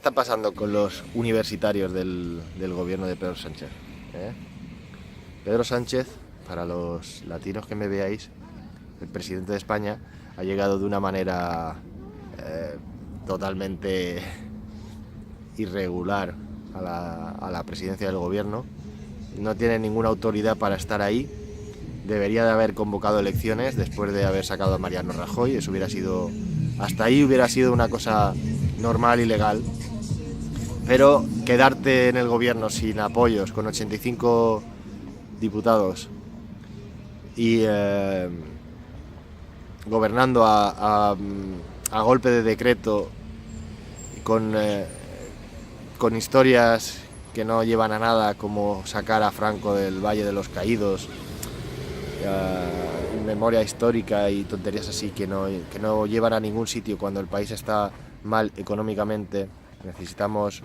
está pasando con los universitarios del gobierno de Pedro Sánchez? Pedro Sánchez, para los latinos que me veáis, el presidente de España, ha llegado de una manera totalmente irregular a la presidencia del gobierno. No tiene ninguna autoridad para estar ahí. Debería de haber convocado elecciones después de haber sacado a Mariano Rajoy. Eso hubiera sido, hasta ahí hubiera sido una cosa normal y legal. Pero quedarte en el gobierno sin apoyos, con 85 diputados y gobernando a golpe de decreto, con historias que no llevan a nada, como sacar a Franco del Valle de los Caídos, memoria histórica y tonterías así que no llevan a ningún sitio cuando el país está mal económicamente. Necesitamos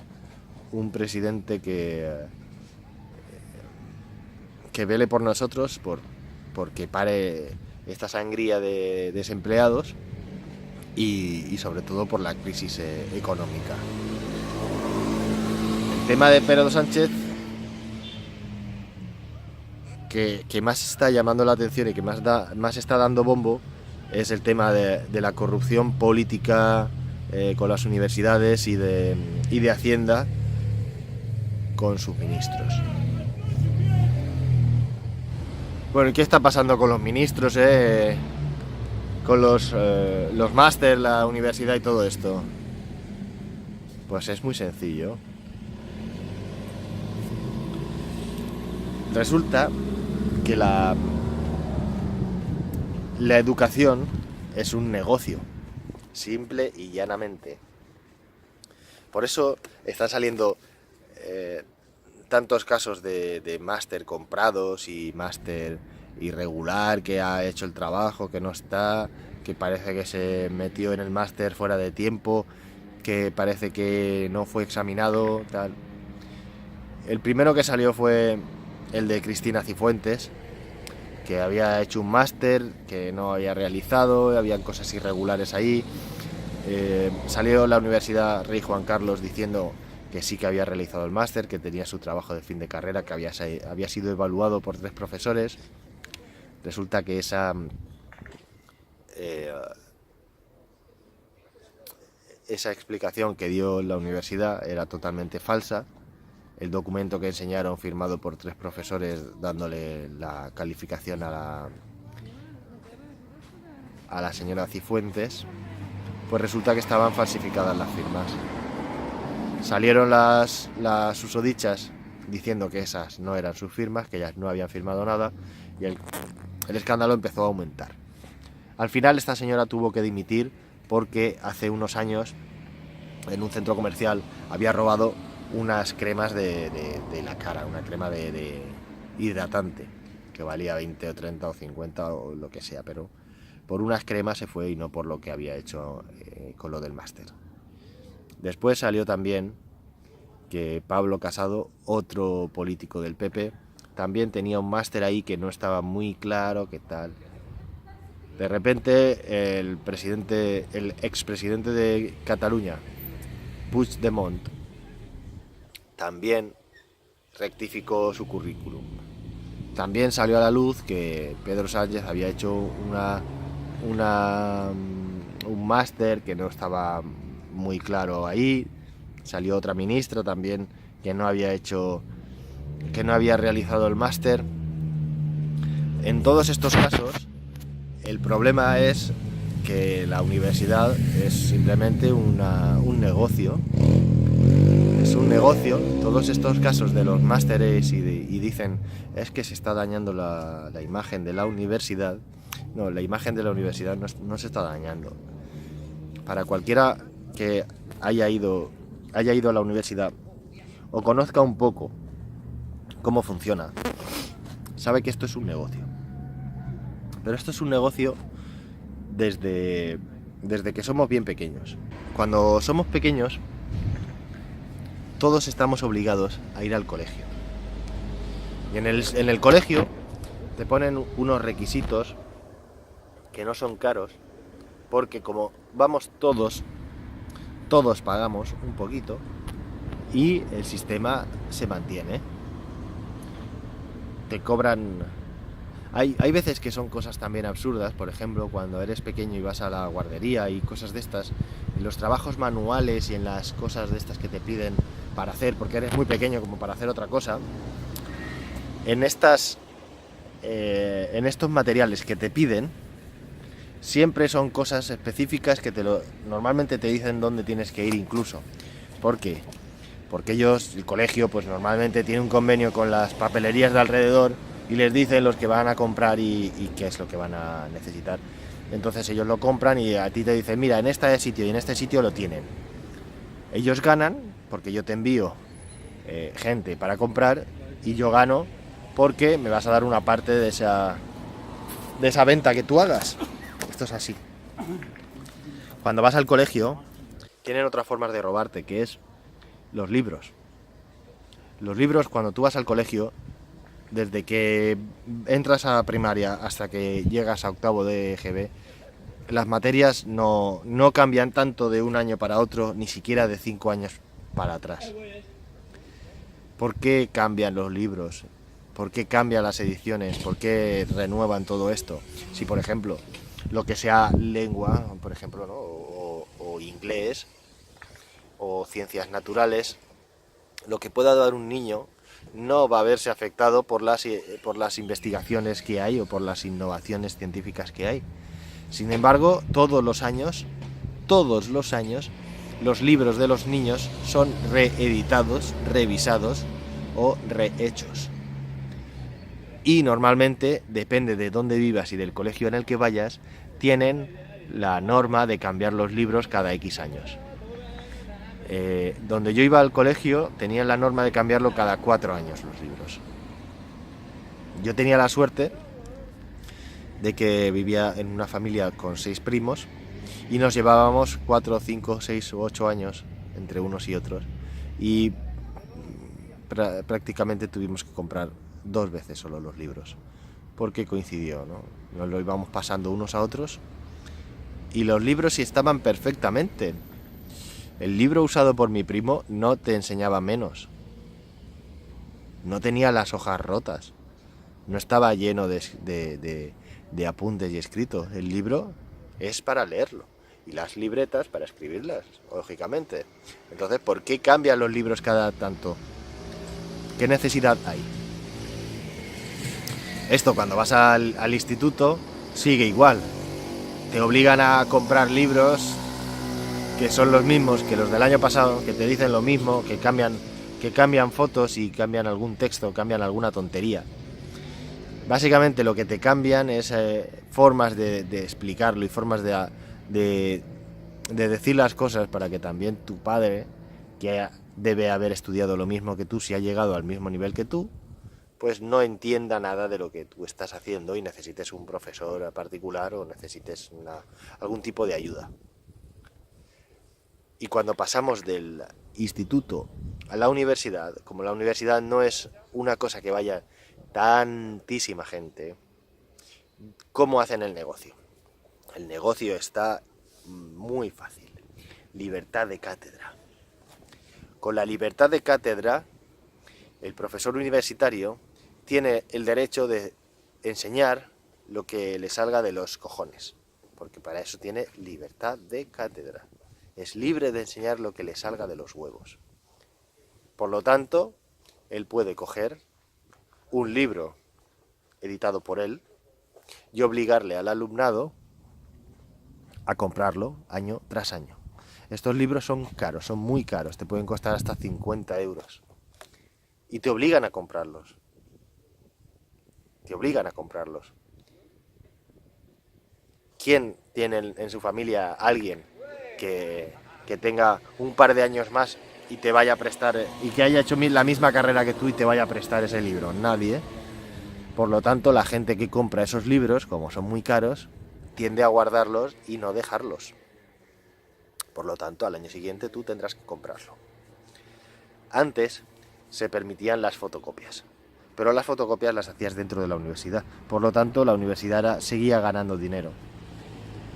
un presidente que vele por nosotros, porque pare esta sangría de desempleados y sobre todo por la crisis económica. El tema de Pedro Sánchez, que más está llamando la atención y que más está dando bombo, es el tema de la corrupción política con las universidades y de Hacienda con sus ministros. Bueno, ¿y qué está pasando con los ministros, con los máster, la universidad y todo esto? Pues es muy sencillo. Resulta que la educación es un negocio, simple y llanamente. Por eso están saliendo tantos casos de máster comprados y máster irregular, que ha hecho el trabajo, que no está, que parece que se metió en el máster fuera de tiempo, que parece que no fue examinado, tal. El primero que salió fue el de Cristina Cifuentes, que había hecho un máster que no había realizado, habían cosas irregulares ahí. Salió la Universidad Rey Juan Carlos diciendo que sí que había realizado el máster, que tenía su trabajo de fin de carrera, que había sido evaluado por 3 profesores. Resulta que esa explicación que dio la universidad era totalmente falsa. El documento que enseñaron, firmado por 3 profesores dándole la calificación a la señora Cifuentes, pues resulta que estaban falsificadas las firmas. Salieron las susodichas diciendo que esas no eran sus firmas, que ellas no habían firmado nada, y el escándalo empezó a aumentar. Al final esta señora tuvo que dimitir porque hace unos años en un centro comercial había robado unas cremas de la cara, una crema de hidratante que valía 20 o 30 o 50 o lo que sea, pero por unas cremas se fue y no por lo que había hecho con lo del máster. Después salió también que Pablo Casado, otro político del PP, también tenía un máster ahí que no estaba muy claro qué tal. De repente el expresidente de Cataluña, Puigdemont, también rectificó su currículum. También salió a la luz que Pedro Sánchez había hecho un máster que no estaba muy claro ahí. Salió otra ministra también que no había realizado el máster. En todos estos casos, el problema es que la universidad es simplemente un negocio. Es un negocio. Todos estos casos de los másteres y dicen es que se está dañando la imagen de la universidad. No, la imagen de la universidad no se está dañando. Para cualquiera que haya ido a la universidad o conozca un poco cómo funciona, sabe que esto es un negocio. Pero esto es un negocio desde que somos bien pequeños. Cuando somos pequeños, todos estamos obligados a ir al colegio. Y en el colegio te ponen unos requisitos que no son caros, porque como vamos todos todos pagamos un poquito y el sistema se mantiene. Te cobran... Hay veces que son cosas también absurdas, por ejemplo, cuando eres pequeño y vas a la guardería y cosas de estas, en los trabajos manuales y en las cosas de estas que te piden para hacer, porque eres muy pequeño como para hacer otra cosa, en estos materiales que te piden, siempre son cosas específicas que normalmente te dicen dónde tienes que ir incluso. ¿Por qué? Porque ellos, el colegio, pues normalmente tiene un convenio con las papelerías de alrededor y les dicen los que van a comprar y qué es lo que van a necesitar. Entonces ellos lo compran y a ti te dicen, mira, en este sitio y en este sitio lo tienen. Ellos ganan porque yo te envío gente para comprar y yo gano porque me vas a dar una parte de esa venta que tú hagas. Esto es así. Cuando vas al colegio, tienen otras formas de robarte, que es los libros. Los libros, cuando tú vas al colegio, desde que entras a primaria hasta que llegas a octavo de EGB, las materias no cambian tanto de un año para otro, ni siquiera de 5 años para atrás. ¿Por qué cambian los libros? ¿Por qué cambian las ediciones? ¿Por qué renuevan todo esto? Si, por ejemplo, lo que sea lengua, por ejemplo, ¿no? o inglés, o ciencias naturales, lo que pueda dar un niño no va a verse afectado por las investigaciones que hay o por las innovaciones científicas que hay. Sin embargo, todos los años, los libros de los niños son reeditados, revisados o rehechos. Y normalmente, depende de dónde vivas y del colegio en el que vayas, tienen la norma de cambiar los libros cada X años. Donde yo iba al colegio tenían la norma de cambiarlo cada 4 años los libros. Yo tenía la suerte de que vivía en una familia con 6 primos y nos llevábamos 4, 5, 6 u 8 años entre unos y otros y prácticamente tuvimos que comprar 2 veces solo los libros porque coincidió, ¿no? Nos lo íbamos pasando unos a otros y los libros sí estaban perfectamente. El libro usado por mi primo no te enseñaba menos. No tenía las hojas rotas. No estaba lleno de apuntes y escritos. El libro es para leerlo. Y las libretas para escribirlas, lógicamente. Entonces, ¿por qué cambian los libros cada tanto? ¿Qué necesidad hay? Esto cuando vas al instituto sigue igual. Te obligan a comprar libros que son los mismos que los del año pasado, que te dicen lo mismo, que cambian fotos y cambian algún texto, cambian alguna tontería. Básicamente lo que te cambian es formas de explicarlo y formas de decir las cosas para que también tu padre, que debe haber estudiado lo mismo que tú, si ha llegado al mismo nivel que tú, pues no entienda nada de lo que tú estás haciendo y necesites un profesor particular o necesites algún tipo de ayuda. Y cuando pasamos del instituto a la universidad, como la universidad no es una cosa que vaya tantísima gente, ¿cómo hacen el negocio? El negocio está muy fácil. Libertad de cátedra. Con la libertad de cátedra, el profesor universitario tiene el derecho de enseñar lo que le salga de los cojones, porque para eso tiene libertad de cátedra. Es libre de enseñar lo que le salga de los huevos. Por lo tanto, él puede coger un libro editado por él y obligarle al alumnado a comprarlo año tras año. Estos libros son caros, son muy caros, te pueden costar hasta 50 euros. Y te obligan a comprarlos. Te obligan a comprarlos. ¿Quién tiene en su familia a alguien que tenga un par de años más y te vaya a prestar, y que haya hecho la misma carrera que tú y te vaya a prestar ese libro? Nadie. Por lo tanto, la gente que compra esos libros, como son muy caros, tiende a guardarlos y no dejarlos. Por lo tanto, al año siguiente tú tendrás que comprarlo. Antes se permitían las fotocopias, pero las fotocopias las hacías dentro de la universidad. Por lo tanto, la universidad seguía ganando dinero.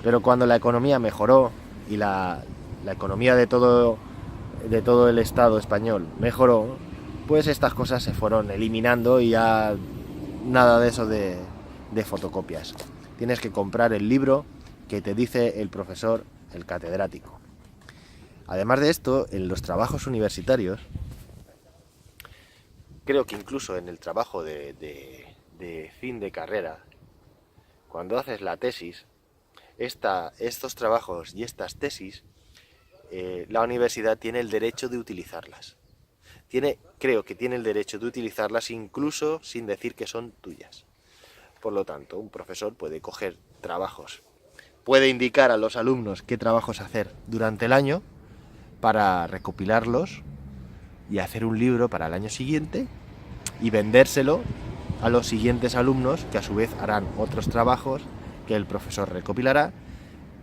Pero cuando la economía mejoró y la economía de todo el Estado español mejoró, pues estas cosas se fueron eliminando y ya nada de eso de fotocopias. Tienes que comprar el libro que te dice el profesor, el catedrático. Además de esto, en los trabajos universitarios, creo que incluso en el trabajo de fin de carrera, cuando haces la tesis, estos trabajos y estas tesis, la universidad tiene el derecho de utilizarlas. Creo que tiene el derecho de utilizarlas incluso sin decir que son tuyas. Por lo tanto, un profesor puede coger trabajos, puede indicar a los alumnos qué trabajos hacer durante el año para recopilarlos y hacer un libro para el año siguiente y vendérselo a los siguientes alumnos, que a su vez harán otros trabajos que el profesor recopilará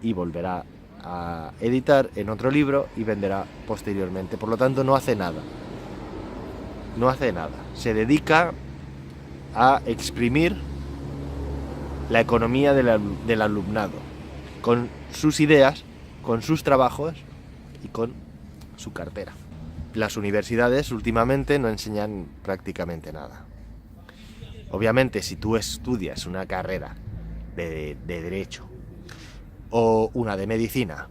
y volverá a editar en otro libro y venderá posteriormente. Por lo tanto, no hace nada. No hace nada. Se dedica a exprimir la economía del alumnado con sus ideas, con sus trabajos y con su cartera. Las universidades últimamente no enseñan prácticamente nada. Obviamente, si tú estudias una carrera de derecho o una de medicina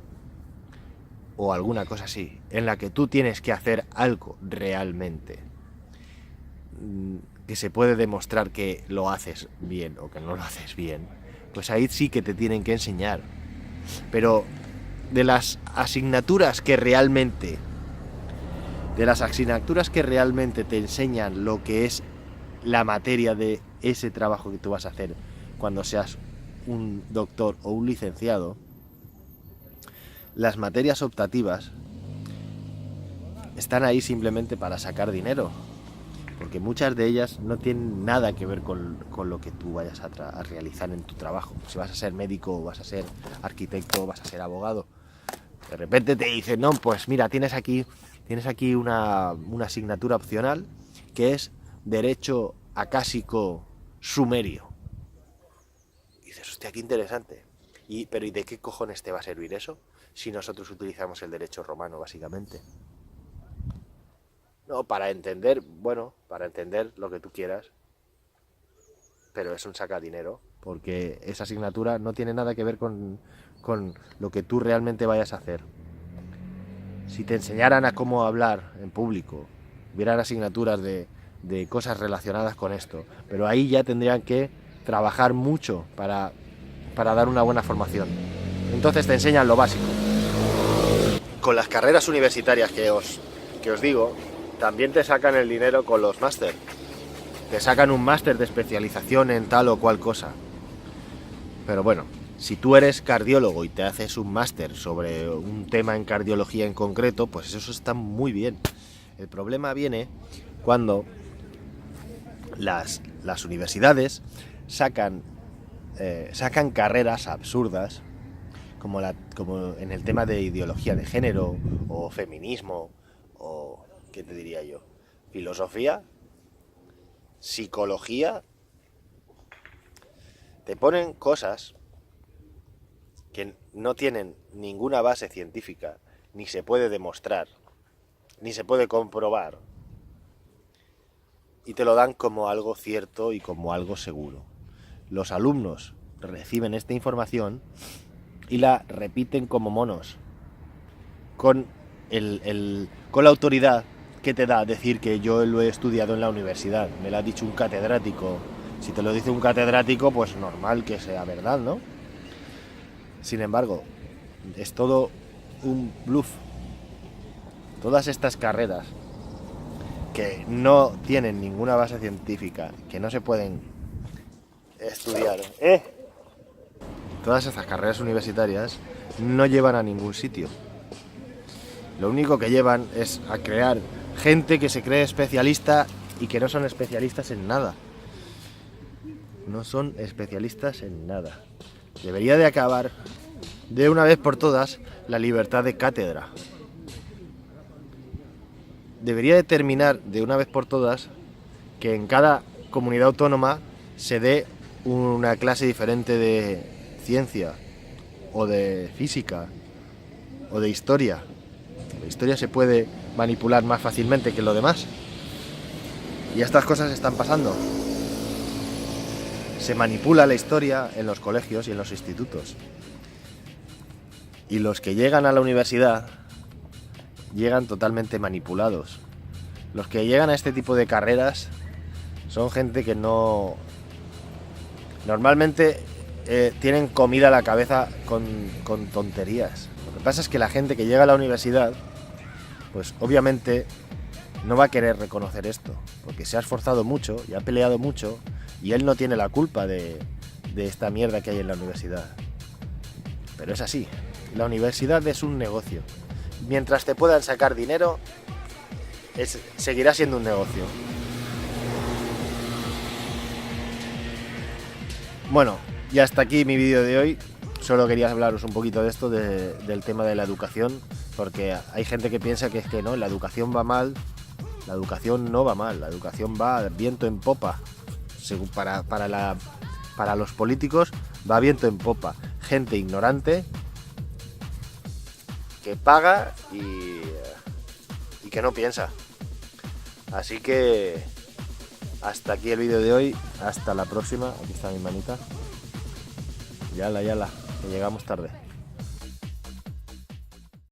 o alguna cosa así, en la que tú tienes que hacer algo realmente que se puede demostrar que lo haces bien o que no lo haces bien, pues ahí sí que te tienen que enseñar. Pero de las asignaturas que realmente te enseñan lo que es la materia de ese trabajo que tú vas a hacer cuando seas un doctor o un licenciado, las materias optativas están ahí simplemente para sacar dinero, porque muchas de ellas no tienen nada que ver con lo que tú vayas a realizar en tu trabajo. Si vas a ser médico, vas a ser arquitecto, vas a ser abogado, de repente te dicen, no, pues mira, tienes aquí una asignatura opcional que es Derecho Acásico Sumerio. Y dices, hostia, qué interesante. Pero ¿y de qué cojones te va a servir eso si nosotros utilizamos el derecho romano, básicamente? No, para entender lo que tú quieras, pero es un sacadinero, porque esa asignatura no tiene nada que ver con lo que tú realmente vayas a hacer. Si te enseñaran a cómo hablar en público, hubieran asignaturas de cosas relacionadas con esto, pero ahí ya tendrían que trabajar mucho para dar una buena formación. Entonces te enseñan lo básico. Con las carreras universitarias que os digo, también te sacan el dinero con los máster. Te sacan un máster de especialización en tal o cual cosa. Pero bueno, si tú eres cardiólogo y te haces un máster sobre un tema en cardiología en concreto, pues eso está muy bien. El problema viene cuando las universidades sacan carreras absurdas, como en el tema de ideología de género o feminismo o, ¿qué te diría yo?, filosofía, psicología. Te ponen cosas que no tienen ninguna base científica, ni se puede demostrar, ni se puede comprobar, y te lo dan como algo cierto y como algo seguro. Los alumnos reciben esta información y la repiten como monos, con la autoridad que te da decir que yo lo he estudiado en la universidad, me lo ha dicho un catedrático. Si te lo dice un catedrático, pues normal que sea verdad, ¿no? Sin embargo, es todo un bluff. Todas estas carreras que no tienen ninguna base científica, que no se pueden estudiar, todas estas carreras universitarias no llevan a ningún sitio. Lo único que llevan es a crear gente que se cree especialista y que no son especialistas en nada. No son especialistas en nada. Debería de acabar de una vez por todas la libertad de cátedra. Debería de terminar de una vez por todas que en cada comunidad autónoma se dé una clase diferente de ciencia o de física o de historia. La historia se puede manipular más fácilmente que lo demás. Y estas cosas están pasando. Se manipula la historia en los colegios y en los institutos. Y los que llegan a la universidad llegan totalmente manipulados. Los que llegan a este tipo de carreras son gente que no... Normalmente tienen comida a la cabeza con tonterías. Lo que pasa es que la gente que llega a la universidad, pues obviamente no va a querer reconocer esto, porque se ha esforzado mucho y ha peleado mucho, y él no tiene la culpa de esta mierda que hay en la universidad. Pero es así, la universidad es un negocio. Mientras te puedan sacar dinero, seguirá siendo un negocio. Bueno, y hasta aquí mi vídeo de hoy. Solo quería hablaros un poquito de esto, del tema de la educación, porque hay gente que piensa que es que no, la educación va mal. La educación no va mal, la educación va viento en popa. Según para los políticos va viento en popa. Gente ignorante que paga y que no piensa. Así que hasta aquí el vídeo de hoy. Hasta la próxima. Aquí está mi manita. Yala, que llegamos tarde.